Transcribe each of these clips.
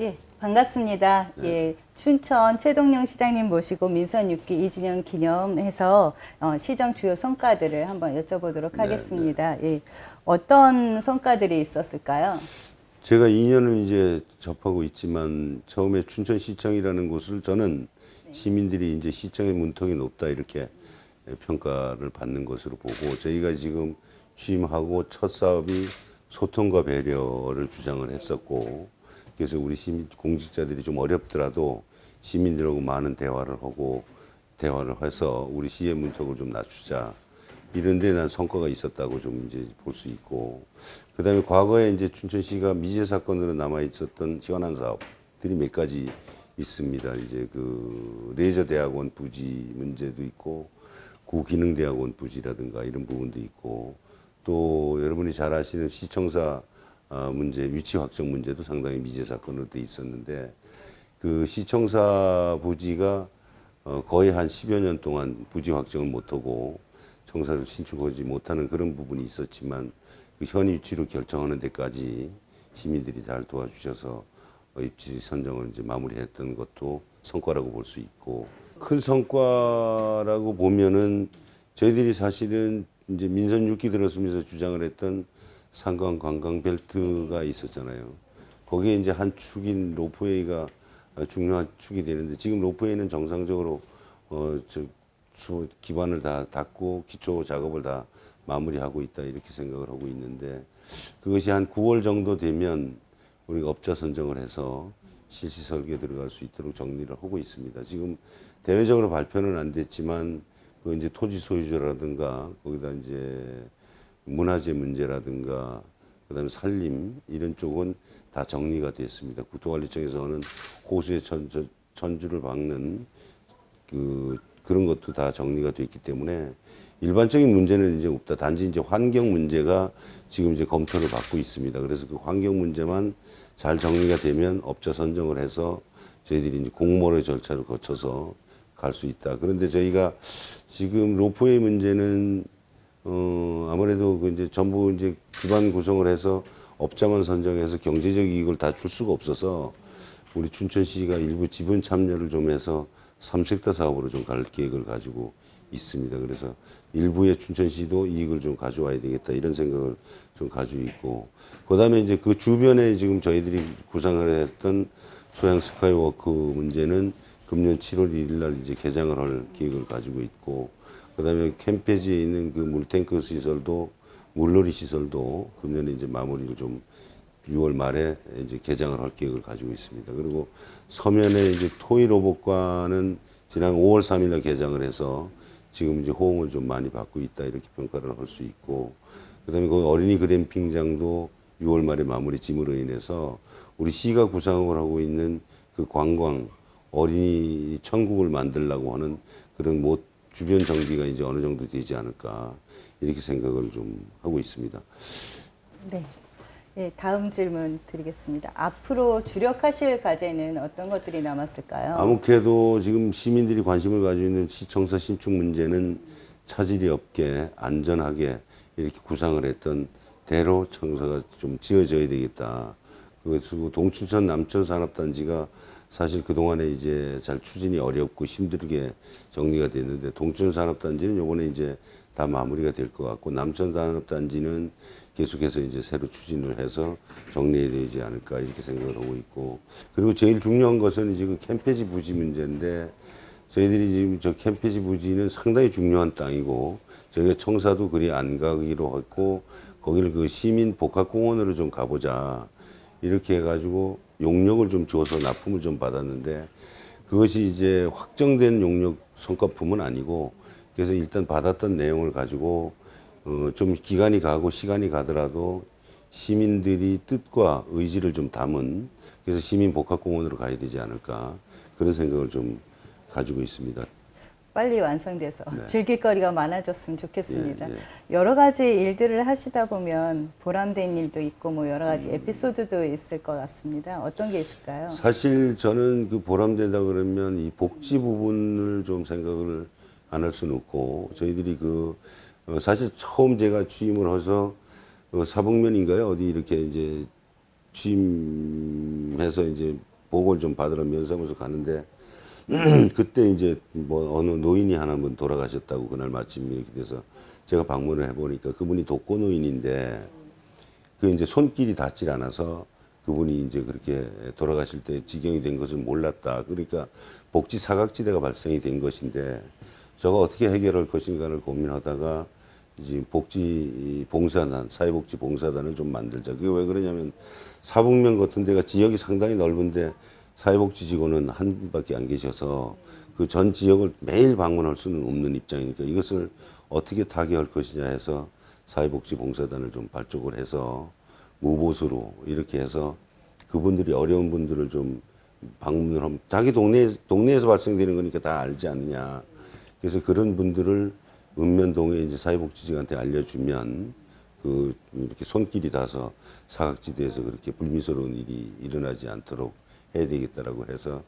예, 반갑습니다. 네. 예, 춘천 최동용 시장님 모시고 민선 6기 2주년 기념해서 시정 주요 성과들을 한번 여쭤보도록 네, 하겠습니다. 예, 어떤 성과들이 있었을까요? 제가 2년을 이제 접하고 있지만 처음에 춘천시청이라는 곳을 저는 시민들이 이제 시청의 문턱이 높다 이렇게 평가를 받는 것으로 보고 저희가 지금 취임하고 첫 사업이 소통과 배려를 주장을 했었고 그래서 우리 시민 공직자들이 좀 어렵더라도 시민들하고 많은 대화를 해서 우리 시의 문턱을 좀 낮추자 이런 데 난 성과가 있었다고 좀 이제 볼 수 있고 그다음에 과거에 이제 춘천시가 미제 사건으로 남아 있었던 현안 사업들이 몇 가지 있습니다. 이제 그 레저 대학원 부지 문제도 있고 구기능대학원 부지라든가 이런 부분도 있고 또 여러분이 잘 아시는 시청사 문제 위치 확정 문제도 상당히 미제 사건으로 돼 있었는데 그 시청사 부지가 거의 한 10여 년 동안 부지 확정을 못하고 청사를 신축하지 못하는 그런 부분이 있었지만 그 현 위치로 결정하는 데까지 시민들이 잘 도와주셔서 입지 선정을 이제 마무리했던 것도 성과라고 볼 수 있고 큰 성과라고 보면은 저희들이 사실은 이제 민선 6기 들어서면서 주장을 했던 상강 관광 벨트가 있었잖아요. 거기에 이제 한 축인 로프웨이가 중요한 축이 되는데 지금 로프웨이는 정상적으로 기반을 다 닫고 기초 작업을 다 마무리하고 있다 이렇게 생각을 하고 있는데 그것이 한 9월 정도 되면 우리가 업자 선정을 해서 실시 설계 들어갈 수 있도록 정리를 하고 있습니다. 지금 대외적으로 발표는 안 됐지만 그 이제 토지 소유주라든가 거기다 이제 문화재 문제라든가 그다음에 산림 이런 쪽은 다 정리가 됐습니다. 국토관리청에서는 호수의 천주를 박는 그런 것도 다 정리가 됐기 때문에 일반적인 문제는 이제 없다. 단지 이제 환경 문제가 지금 이제 검토를 받고 있습니다. 그래서 그 환경 문제만 잘 정리가 되면 업자 선정을 해서 저희들이 이제 공모의 절차를 거쳐서 갈 수 있다. 그런데 저희가 지금 로프웨이 문제는 아무래도 그 이제 전부 이제 기반 구성을 해서 업자만 선정해서 경제적 이익을 다 줄 수가 없어서 우리 춘천시가 일부 지분 참여를 좀 해서 삼색다 사업으로 좀 갈 계획을 가지고 있습니다. 그래서 일부의 춘천시도 이익을 좀 가져와야 되겠다 이런 생각을 좀 가지고 있고 그다음에 이제 그 주변에 지금 저희들이 구상을 했던 소양 스카이워크 문제는 금년 7월 1일 날 이제 개장을 할 계획을 가지고 있고 그다음에 캠페지에 있는 그 물탱크 시설도 물놀이 시설도 금년에 이제 마무리를 좀 6월 말에 이제 개장을 할 계획을 가지고 있습니다. 그리고 서면에 이제 토이 로봇관은 지난 5월 3일 날 개장을 해서 지금 이제 호응을 좀 많이 받고 있다 이렇게 평가를 할 수 있고 그다음에 그 어린이 그램핑장도 6월 말에 마무리 짐으로 인해서 우리 시가 구상을 하고 있는 그 관광 어린이 천국을 만들려고 하는 그런 뭐 주변 정비가 이제 어느 정도 되지 않을까 이렇게 생각을 좀 하고 있습니다. 네. 예, 다음 질문 드리겠습니다. 앞으로 주력하실 과제는 어떤 것들이 남았을까요? 아무래도 지금 시민들이 관심을 가지고 있는 시청사 신축 문제는 차질이 없게 안전하게 이렇게 구상을 했던 대로 청사가 좀 지어져야 되겠다. 그래서 동춘천 남천산업단지가 사실 그동안에 이제 잘 추진이 어렵고 힘들게 정리가 됐는데 동춘산업단지는 요번에 이제 다 마무리가 될 것 같고 남천산업단지는 계속해서 이제 새로 추진을 해서 정리해야 되지 않을까 이렇게 생각을 하고 있고 그리고 제일 중요한 것은 지금 캠페지 부지 문제인데 저희들이 지금 저 캠페지 부지는 상당히 중요한 땅이고 저희가 청사도 그리 안 가기로 했고 거기를 그 시민 복합공원으로 좀 가보자 이렇게 해가지고 용역을 좀 줘서 납품을 좀 받았는데 그것이 이제 확정된 용역 성과품은 아니고 그래서 일단 받았던 내용을 가지고 좀 기간이 가고 시간이 가더라도 시민들이 뜻과 의지를 좀 담은 그래서 시민 복합공원으로 가야 되지 않을까 그런 생각을 좀 가지고 있습니다. 빨리 완성돼서 네. 즐길 거리가 많아졌으면 좋겠습니다. 예, 예. 여러 가지 일들을 하시다 보면 보람된 일도 있고 뭐 여러 가지 에피소드도 있을 것 같습니다. 어떤 게 있을까요? 사실 저는 그 보람된다 그러면 이 복지 부분을 좀 생각을 안 할 수는 없고 저희들이 사실 처음 제가 취임을 해서 사북면인가요? 어디 이렇게 이제 취임해서 이제 보고를 좀 받으러 면사무소 가는데 그때 이제 뭐 어느 노인이 하나 분 돌아가셨다고 그날 마침 이렇게 돼서 제가 방문을 해보니까 그분이 독거 노인인데 그 이제 손길이 닿질 않아서 그분이 이제 그렇게 돌아가실 때 지경이 된 것을 몰랐다. 그러니까 복지 사각지대가 발생이 된 것인데 저가 어떻게 해결할 것인가를 고민하다가 이제 복지 봉사단, 사회복지 봉사단을 좀 만들자. 그게 왜 그러냐면 사북면 같은 데가 지역이 상당히 넓은데 사회복지 직원은 한 분밖에 안 계셔서 그 전 지역을 매일 방문할 수는 없는 입장이니까 이것을 어떻게 타개할 것이냐 해서 사회복지 봉사단을 좀 발족을 해서 무보수로 이렇게 해서 그분들이 어려운 분들을 좀 방문을 하면 자기 동네에서 발생되는 거니까 다 알지 않느냐. 그래서 그런 분들을 읍면동에 이제 사회복지직한테 알려주면 그 이렇게 손길이 닿아서 사각지대에서 그렇게 불미스러운 일이 일어나지 않도록 해야 되겠다라고 해서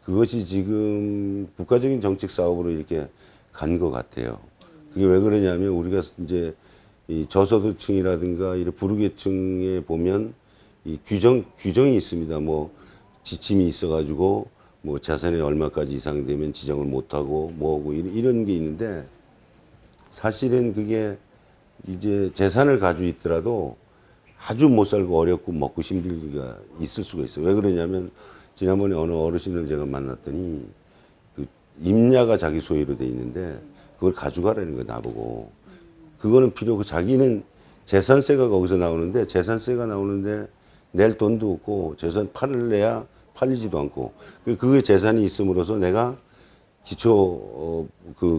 그것이 지금 국가적인 정책 사업으로 이렇게 간 것 같아요. 그게 왜 그러냐면 우리가 이제 이 저소득층이라든가 이런 부르계층에 보면 이 규정이 있습니다. 뭐 지침이 있어가지고 뭐 자산이 얼마까지 이상 되면 지정을 못하고 뭐하고 이런 게 있는데 사실은 그게 이제 재산을 가지고 있더라도 아주 못 살고 어렵고 먹고 힘들기가 있을 수가 있어요. 왜 그러냐면 지난번에 어느 어르신을 제가 만났더니 그 임야가 자기 소유로 돼 있는데 그걸 가져가라는 거예요, 나보고. 그거는 필요 없고 자기는 재산세가 거기서 나오는데 재산세가 나오는데 낼 돈도 없고 재산 팔래야 팔리지도 않고 그게 재산이 있음으로써 내가 기초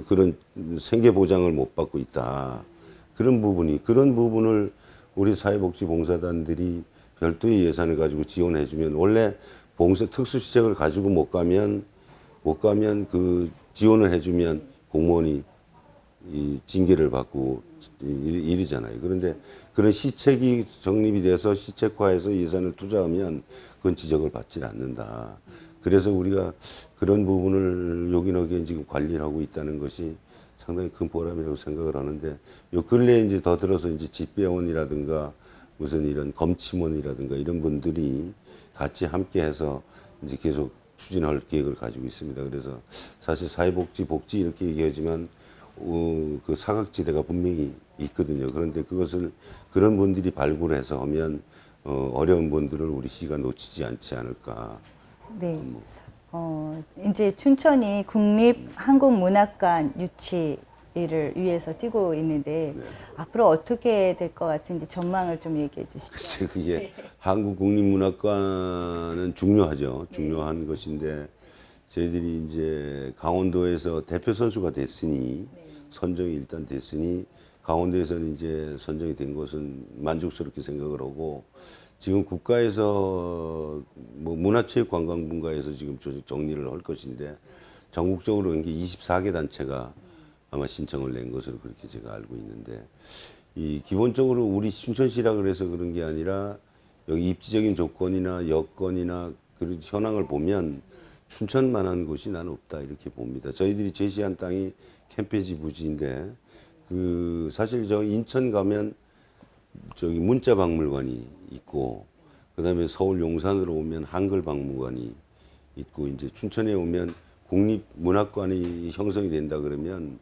그런 생계 보장을 못 받고 있다. 그런 부분을 우리 사회복지봉사단들이 별도의 예산을 가지고 지원해주면 원래 봉사 특수시책을 가지고 못 가면 그 지원을 해주면 공무원이 이 징계를 받고 이러잖아요. 그런데 그런 시책이 정립이 돼서 시책화해서 예산을 투자하면 그건 지적을 받지 않는다. 그래서 우리가 그런 부분을 요긴하게 지금 관리를 하고 있다는 것이 상당히 큰 보람이라고 생각을 하는데 요 근래에 이제 더 들어서 이제 집배원이라든가 무슨 이런 검침원이라든가 이런 분들이 같이 함께 해서 이제 계속 추진할 계획을 가지고 있습니다. 그래서 사실 사회복지, 복지 이렇게 얘기하지만 그 사각지대가 분명히 있거든요. 그런데 그것을 그런 분들이 발굴해서 하면 어려운 분들을 우리 시가 놓치지 않지 않을까. 네. 이제 춘천이 국립한국문학관 유치를 위해서 뛰고 있는데 네. 앞으로 어떻게 될 것 같은지 전망을 좀 얘기해 주시죠. 글쎄 그게 한국국립문학관은 중요하죠. 중요한 것인데 저희들이 이제 강원도에서 대표 선수가 됐으니 선정이 일단 됐으니 강원도에서는 이제 선정이 된 것은 만족스럽게 생각을 하고 지금 국가에서 뭐 문화체육관광분과에서 지금 정리를 할 것인데 전국적으로 이게 24개 단체가 아마 신청을 낸 것으로 그렇게 제가 알고 있는데 이 기본적으로 우리 춘천시라 그래서 그런 게 아니라 여기 입지적인 조건이나 여건이나 그런 현황을 보면 춘천만한 곳이 난 없다 이렇게 봅니다. 저희들이 제시한 땅이 캠페지 부지인데 그 사실 저 인천 가면 저기 문자박물관이 있고 그다음에 서울 용산으로 오면 한글박물관이 있고 이제 춘천에 오면 국립문학관이 형성이 된다 그러면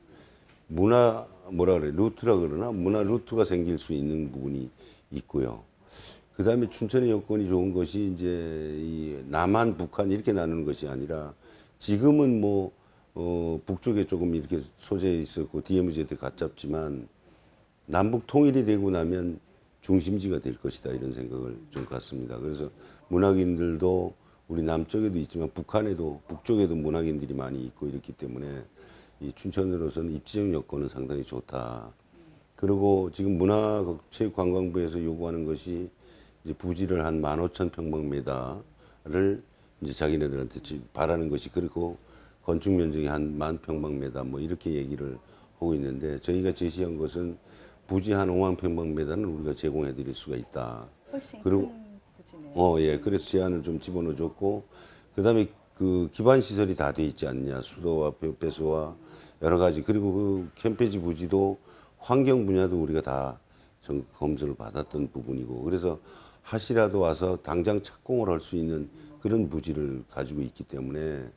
문화 루트라 그러나 문화 루트가 생길 수 있는 부분이 있고요. 그다음에 춘천의 여건이 좋은 것이 이제 이 남한, 북한 이렇게 나누는 것이 아니라 지금은 뭐 북쪽에 조금 이렇게 소재 있었고 DMZ한테 가깝지만 남북 통일이 되고 나면 중심지가 될 것이다 이런 생각을 좀 갖습니다. 그래서 문학인들도 우리 남쪽에도 있지만 북쪽에도 문학인들이 많이 있고 이렇기 때문에 이 춘천으로서는 입지적 여건은 상당히 좋다. 그리고 지금 문화체육관광부에서 요구하는 것이 이제 부지를 한 15,000평방미터를 이제 자기네들한테 바라는 것이 그리고 건축 면적이 한 10,000평방미터 뭐 이렇게 얘기를 하고 있는데 저희가 제시한 것은 부지 한 5만 평방미터는 우리가 제공해 드릴 수가 있다. 훨씬 그리고 큰 부지네요. 예. 그래서 제안을 좀 집어넣어 줬고 그다음에 그 기반 시설이 다 돼 있지 않냐. 수도와 배수와 여러 가지 그리고 그 캠페지 부지도 환경 분야도 우리가 다 검수를 받았던 부분이고 그래서 하시라도 와서 당장 착공을 할 수 있는 그런 부지를 가지고 있기 때문에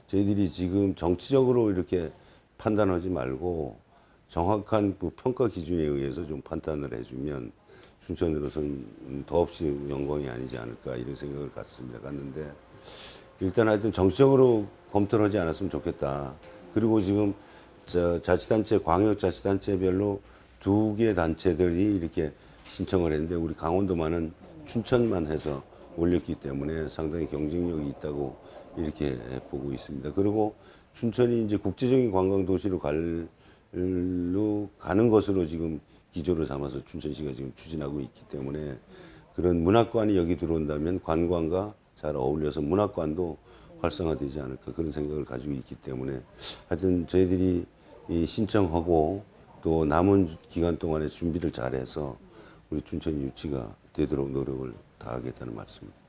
저희들이 지금 정치적으로 이렇게 판단하지 말고 정확한 그 평가 기준에 의해서 좀 판단을 해주면 춘천으로서는 더없이 영광이 아니지 않을까 이런 생각을 갖는데 일단 하여튼 정치적으로 검토를 하지 않았으면 좋겠다. 그리고 지금 자치단체, 광역자치단체별로 2개 단체들이 이렇게 신청을 했는데 우리 강원도만은 춘천만 해서 올렸기 때문에 상당히 경쟁력이 있다고 이렇게 보고 있습니다. 그리고 춘천이 이제 국제적인 관광도시로 가는 것으로 지금 기조를 삼아서 춘천시가 지금 추진하고 있기 때문에 그런 문학관이 여기 들어온다면 관광과 잘 어울려서 문학관도 활성화되지 않을까 그런 생각을 가지고 있기 때문에 하여튼 저희들이 이 신청하고 또 남은 기간 동안에 준비를 잘해서 우리 춘천이 유치가 되도록 노력을 다하겠다는 말씀입니다.